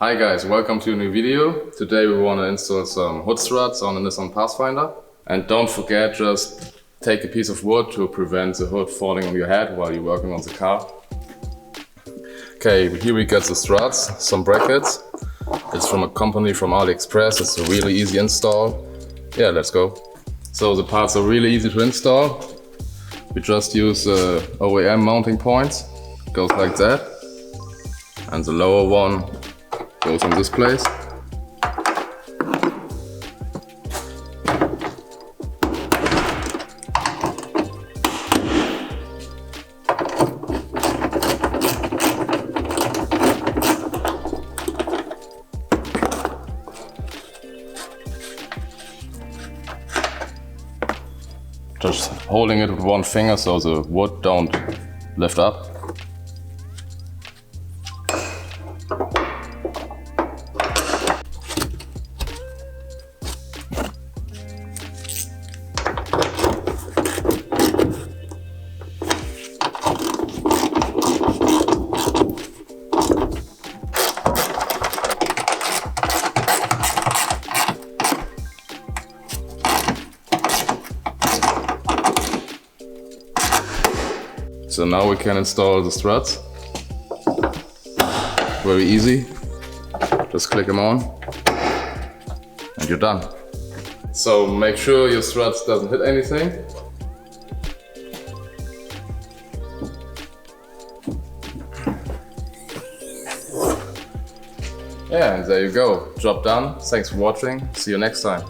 Hi guys, welcome to a new video. Today we want to install some hood struts on a Nissan Pathfinder. And don't forget, just take a piece of wood to prevent the hood falling on your head while you're working on the car. Okay, here we get the struts, some brackets. It's from a company from AliExpress. It's a really easy install. Yeah, let's go. So the parts are really easy to install. We just use OEM mounting points. It goes like that. And the lower one goes in this place. Just holding it with one finger so the wood don't lift up. So now we can install the struts. Very easy. Just click them on and you're done. So make sure your struts doesn't hit anything. Yeah, and there you go. Job done. Thanks for watching. See you next time.